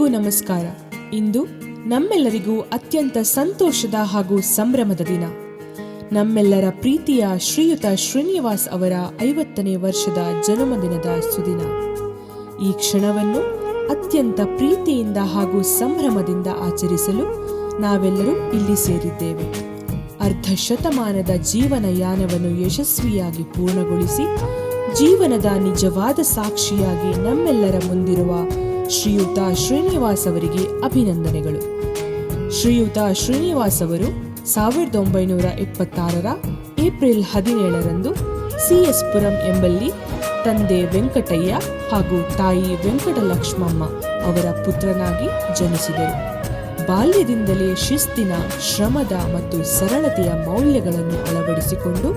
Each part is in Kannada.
ಎಲ್ಲರಿಗೂ ನಮಸ್ಕಾರ. ಇಂದು ನಮ್ಮೆಲ್ಲರಿಗೂ ಅತ್ಯಂತ ಸಂತೋಷದ ಹಾಗೂ ಸಂಭ್ರಮದ ದಿನ. ನಮ್ಮೆಲ್ಲರ ಪ್ರೀತಿಯ ಶ್ರೀಯುತ ಶ್ರೀನಿವಾಸ್ ಅವರ 50ನೇ ವರ್ಷದ ಜನ್ಮದಿನದ ಸುದಿನ. ಈ ಕ್ಷಣವನ್ನು ಅತ್ಯಂತ ಪ್ರೀತಿಯಿಂದ ಹಾಗೂ ಸಂಭ್ರಮದಿಂದ ಆಚರಿಸಲು ನಾವೆಲ್ಲರೂ ಇಲ್ಲಿ ಸೇರಿದ್ದೇವೆ. ಅರ್ಧ ಶತಮಾನದ ಜೀವನಯಾನವನ್ನು ಯಶಸ್ವಿಯಾಗಿ ಪೂರ್ಣಗೊಳಿಸಿ ಜೀವನದ ನಿಜವಾದ ಸಾಕ್ಷಿಯಾಗಿ ನಮ್ಮೆಲ್ಲರ ಮುಂದಿರುವ ಶ್ರೀಯುತ ಶ್ರೀನಿವಾಸ್ ಅವರಿಗೆ ಅಭಿನಂದನೆಗಳು. ಶ್ರೀಯುತ ಶ್ರೀನಿವಾಸ್ ಅವರು 1976 ಏಪ್ರಿಲ್ 17ರಂದು CS ಪುರಂ ಎಂಬಲ್ಲಿ ತಂದೆ ವೆಂಕಟಯ್ಯ ಹಾಗೂ ತಾಯಿ ವೆಂಕಟಲಕ್ಷ್ಮಮ್ಮ ಅವರ ಪುತ್ರನಾಗಿ ಜನಿಸಿದರು. ಬಾಲ್ಯದಿಂದಲೇ ಶಿಸ್ತಿನ, ಶ್ರಮದ ಮತ್ತು ಸರಳತೆಯ ಮೌಲ್ಯಗಳನ್ನು ಅಳವಡಿಸಿಕೊಂಡು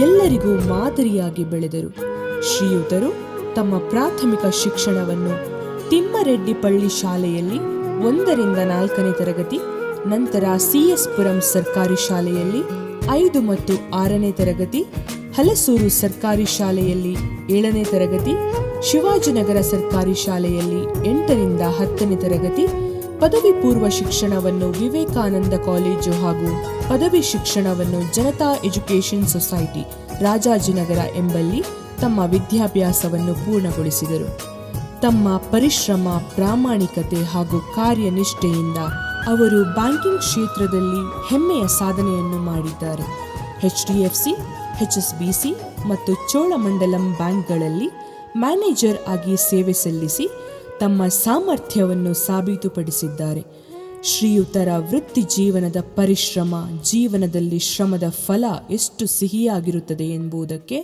ಎಲ್ಲರಿಗೂ ಮಾದರಿಯಾಗಿ ಬೆಳೆದರು. ಶ್ರೀಯುತರು ತಮ್ಮ ಪ್ರಾಥಮಿಕ ಶಿಕ್ಷಣವನ್ನು ತಿಮ್ಮರೆಡ್ಡಿಪಳ್ಳಿ ಶಾಲೆಯಲ್ಲಿ 1ರಿಂದ 4ನೇ ತರಗತಿ, ನಂತರ CS ಪುರಂ ಸರ್ಕಾರಿ ಶಾಲೆಯಲ್ಲಿ 5 ಮತ್ತು 6ನೇ ತರಗತಿ, ಹಲಸೂರು ಸರ್ಕಾರಿ ಶಾಲೆಯಲ್ಲಿ 7ನೇ ತರಗತಿ, ಶಿವಾಜಿನಗರ ಸರ್ಕಾರಿ ಶಾಲೆಯಲ್ಲಿ 8ರಿಂದ 10ನೇ ತರಗತಿ, ಪದವಿ ಪೂರ್ವ ಶಿಕ್ಷಣವನ್ನು ವಿವೇಕಾನಂದ ಕಾಲೇಜು ಹಾಗೂ ಪದವಿ ಶಿಕ್ಷಣವನ್ನು ಜನತಾ ಎಜುಕೇಷನ್ ಸೊಸೈಟಿ ರಾಜಾಜಿನಗರ ಎಂಬಲ್ಲಿ ತಮ್ಮ ವಿದ್ಯಾಭ್ಯಾಸವನ್ನು ಪೂರ್ಣಗೊಳಿಸಿದರು. ತಮ್ಮ ಪರಿಶ್ರಮ, ಪ್ರಾಮಾಣಿಕತೆ ಹಾಗೂ ಕಾರ್ಯನಿಷ್ಠೆಯಿಂದ ಅವರು ಬ್ಯಾಂಕಿಂಗ್ ಕ್ಷೇತ್ರದಲ್ಲಿ ಹೆಮ್ಮೆಯ ಸಾಧನೆಯನ್ನು ಮಾಡಿದ್ದಾರೆ. HDFC, HSBC ಮತ್ತು ಚೋಳಮಂಡಲಂ ಬ್ಯಾಂಕ್ಗಳಲ್ಲಿ ಮ್ಯಾನೇಜರ್ ಆಗಿ ಸೇವೆ ಸಲ್ಲಿಸಿ ತಮ್ಮ ಸಾಮರ್ಥ್ಯವನ್ನು ಸಾಬೀತುಪಡಿಸಿದ್ದಾರೆ. ಶ್ರೀಯುತರ ವೃತ್ತಿ ಜೀವನದ ಪರಿಶ್ರಮ, ಜೀವನದಲ್ಲಿ ಶ್ರಮದ ಫಲ ಎಷ್ಟು ಸಿಹಿಯಾಗಿರುತ್ತದೆ ಎಂಬುದಕ್ಕೆ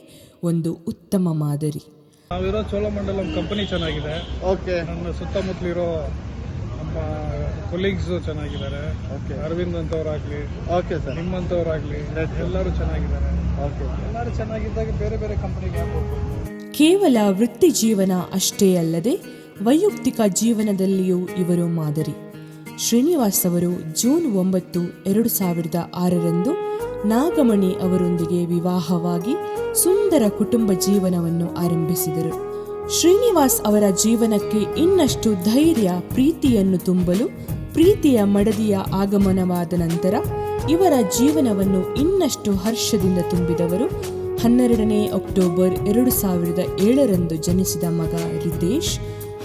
ಒಂದು ಉತ್ತಮ ಮಾದರಿ. ನಾವಿರೋ ಚೋಳಮಂಡಲಂ ಕಂಪನಿ ಚೆನ್ನಾಗಿದೆ. ಓಕೆ. ನನ್ನ ಸುತ್ತಮುತ್ತಲಿರೋ ನಮ್ಮ ಕೊಲೀಗ್ಸು ಚೆನ್ನಾಗಿದ್ದಾರೆ. ಓಕೆ. ಅರವಿಂದ್ ಅಂತವರಾಗ್ಲಿ, ಓಕೆ ಸರ್, ನಿಮ್ಮಂತವರಾಗ್ಲಿ, ಎಲ್ಲರೂ ಚೆನ್ನಾಗಿದ್ದಾರೆ. ಓಕೆ. ಎಲ್ಲರೂ ಚೆನ್ನಾಗಿದ್ದಾಗ ಬೇರೆ ಬೇರೆ ಕಂಪನಿಗೆ ಹಾಕಬೇಕು. ಕೇವಲ ವೃತ್ತಿ ಜೀವನ ಅಷ್ಟೇ ಅಲ್ಲದೆ ವೈಯಕ್ತಿಕ ಜೀವನದಲ್ಲಿಯೂ ಇವರು ಮಾದರಿ. ಶ್ರೀನಿವಾಸ್ ಅವರು ಜೂನ್ 9, 2006ರಂದು ನಾಗಮಣಿ ಅವರೊಂದಿಗೆ ವಿವಾಹವಾಗಿ ಸುಂದರ ಕುಟುಂಬ ಜೀವನವನ್ನು ಆರಂಭಿಸಿದರು. ಶ್ರೀನಿವಾಸ್ ಅವರ ಜೀವನಕ್ಕೆ ಇನ್ನಷ್ಟು ಧೈರ್ಯ, ಪ್ರೀತಿಯನ್ನು ತುಂಬಲು ಪ್ರೀತಿಯ ಮಡದಿಯ ಆಗಮನವಾದ ನಂತರ ಇವರ ಜೀವನವನ್ನು ಇನ್ನಷ್ಟು ಹರ್ಷದಿಂದ ತುಂಬಿದವರು 12ನೇ ಅಕ್ಟೋಬರ್ 2007ರಂದು ಜನಿಸಿದ ಮಗ ರಿತೇಶ್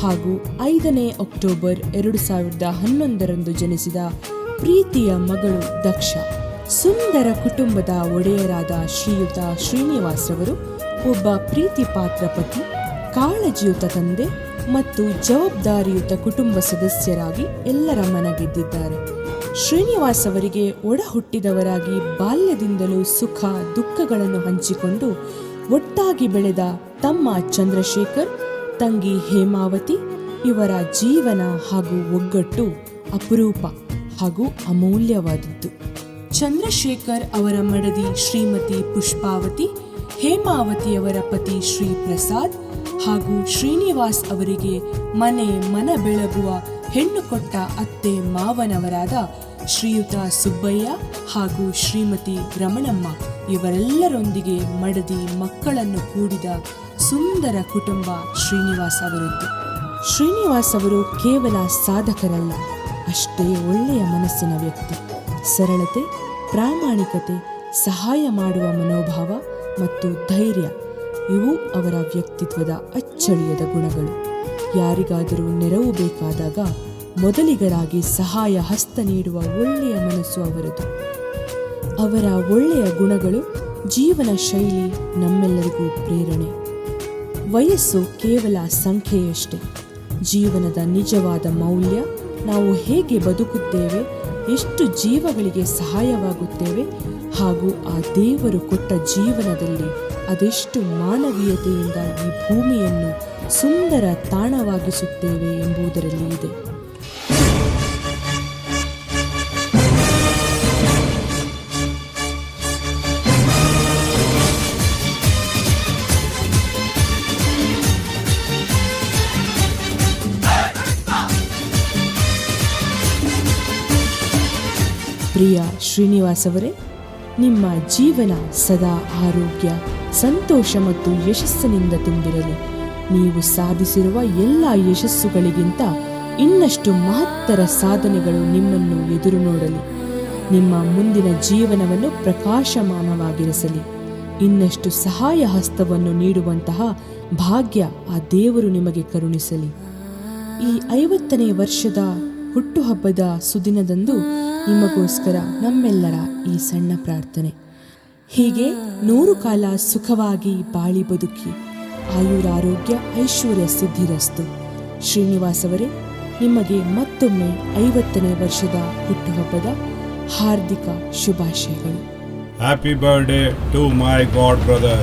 ಹಾಗೂ 5ನೇ ಅಕ್ಟೋಬರ್ 2011ರಂದು ಜನಿಸಿದ ಪ್ರೀತಿಯ ಮಗಳು ದಕ್ಷ. ಸುಂದರ ಕುಟುಂಬದ ಒಡೆಯರಾದ ಶ್ರೀಯುತ ಶ್ರೀನಿವಾಸ್ ಅವರು ಒಬ್ಬ ಪ್ರೀತಿ ಪಾತ್ರ ಪತಿ, ಕಾಳಜಿಯುತ ತಂದೆ ಮತ್ತು ಜವಾಬ್ದಾರಿಯುತ ಕುಟುಂಬ ಸದಸ್ಯರಾಗಿ ಎಲ್ಲರ ಮನ ಗೆದ್ದಿದ್ದಾರೆ. ಶ್ರೀನಿವಾಸ್ ಅವರಿಗೆ ಒಡ ಹುಟ್ಟಿದವರಾಗಿ ಬಾಲ್ಯದಿಂದಲೂ ಸುಖ ದುಃಖಗಳನ್ನು ಹಂಚಿಕೊಂಡು ಒಟ್ಟಾಗಿ ಬೆಳೆದ ತಮ್ಮ ಚಂದ್ರಶೇಖರ್, ತಂಗಿ ಹೇಮಾವತಿ ಇವರ ಜೀವನ ಹಾಗೂ ಒಗ್ಗಟ್ಟು ಅಪರೂಪ ಹಾಗೂ ಅಮೂಲ್ಯವಾದದ್ದು. ಚಂದ್ರಶೇಖರ್ ಅವರ ಮಡದಿ ಶ್ರೀಮತಿ ಪುಷ್ಪಾವತಿ, ಹೇಮಾವತಿಯವರ ಪತಿ ಶ್ರೀ ಪ್ರಸಾದ್ ಹಾಗೂ ಶ್ರೀನಿವಾಸ್ ಅವರಿಗೆ ಮನ ಬೆಳಗುವ ಹೆಣ್ಣು ಕೊಟ್ಟ ಅತ್ತೆ ಮಾವನವರಾದ ಶ್ರೀಯುತ ಸುಬ್ಬಯ್ಯ ಹಾಗೂ ಶ್ರೀಮತಿ ರಮಣಮ್ಮ ಇವರೆಲ್ಲರೊಂದಿಗೆ ಮಡದಿ ಮಕ್ಕಳನ್ನು ಕೂಡಿದ ಸುಂದರ ಕುಟುಂಬ ಶ್ರೀನಿವಾಸ್ ಅವರದ್ದು. ಶ್ರೀನಿವಾಸ್ ಅವರು ಕೇವಲ ಸಾಧಕರಲ್ಲ, ಅಷ್ಟೇ ಒಳ್ಳೆಯ ಮನಸ್ಸಿನ ವ್ಯಕ್ತಿ. ಸರಳತೆ, ಪ್ರಾಮಾಣಿಕತೆ, ಸಹಾಯ ಮಾಡುವ ಮನೋಭಾವ ಮತ್ತು ಧೈರ್ಯ ಇವು ಅವರ ವ್ಯಕ್ತಿತ್ವದ ಅಚ್ಚಳಿಯದ ಗುಣಗಳು. ಯಾರಿಗಾದರೂ ನೆರವು ಬೇಕಾದಾಗ ಮೊದಲಿಗರಾಗಿ ಸಹಾಯ ಹಸ್ತ ನೀಡುವ ಒಳ್ಳೆಯ ಮನಸ್ಸು ಅವರದು. ಅವರ ಒಳ್ಳೆಯ ಗುಣಗಳು, ಜೀವನ ಶೈಲಿ ನಮ್ಮೆಲ್ಲರಿಗೂ ಪ್ರೇರಣೆ. ವಯಸ್ಸು ಕೇವಲ ಸಂಖ್ಯೆಯಷ್ಟೇ. ಜೀವನದ ನಿಜವಾದ ಮೌಲ್ಯ ನಾವು ಹೇಗೆ ಬದುಕುತ್ತೇವೆ, ಎಷ್ಟು ಜೀವಗಳಿಗೆ ಸಹಾಯವಾಗುತ್ತೇವೆ ಹಾಗೂ ಆ ದೇವರು ಕೊಟ್ಟ ಜೀವನದಲ್ಲಿ ಅದೆಷ್ಟು ಮಾನವೀಯತೆಯಿಂದ ಈ ಭೂಮಿಯನ್ನು ಸುಂದರ ತಾಣವಾಗಿಸುತ್ತೇವೆ ಎಂಬುದರಲ್ಲಿ ಇದೆ. ಪ್ರಿಯ ಶ್ರೀನಿವಾಸ್ ಅವರೇ, ನಿಮ್ಮ ಜೀವನ ಸದಾ ಆರೋಗ್ಯ, ಸಂತೋಷ ಮತ್ತು ಯಶಸ್ಸಿನಿಂದ ತುಂಬಿರಲಿ. ನೀವು ಸಾಧಿಸಿರುವ ಎಲ್ಲ ಯಶಸ್ಸುಗಳಿಗಿಂತ ಇನ್ನಷ್ಟು ಮಹತ್ತರ ಸಾಧನೆಗಳು ನಿಮ್ಮನ್ನು ಎದುರು ನೋಡಲಿ. ನಿಮ್ಮ ಮುಂದಿನ ಜೀವನವನ್ನು ಪ್ರಕಾಶಮಾನವಾಗಿರಿಸಲಿ. ಇನ್ನಷ್ಟು ಸಹಾಯ ಹಸ್ತವನ್ನು ನೀಡುವಂತಹ ಭಾಗ್ಯ ಆ ದೇವರು ನಿಮಗೆ ಕರುಣಿಸಲಿ. ಈ 50ನೇ ವರ್ಷದ ಹುಟ್ಟುಹಬ್ಬದ ಸುದಿನದಂದು ನಿಮಗೋಸ್ಕರ ನಮ್ಮೆಲ್ಲರ ಈ ಸಣ್ಣ ಪ್ರಾರ್ಥನೆ. ಹೀಗೆ 100 ಕಾಲ ಸುಖವಾಗಿ ಬಾಳಿ ಬದುಕಿ ಆಯುರಾರೋಗ್ಯ ಐಶ್ವರ್ಯ ಸಿದ್ಧಿರಸ್ತು. ಶ್ರೀನಿವಾಸ್ ಅವರೇ, ನಿಮಗೆ ಮತ್ತೊಮ್ಮೆ 50ನೇ ವರ್ಷದ ಹುಟ್ಟುಹಬ್ಬದ ಹಾರ್ದಿಕ ಶುಭಾಶಯಗಳು. Happy birthday to my god brother.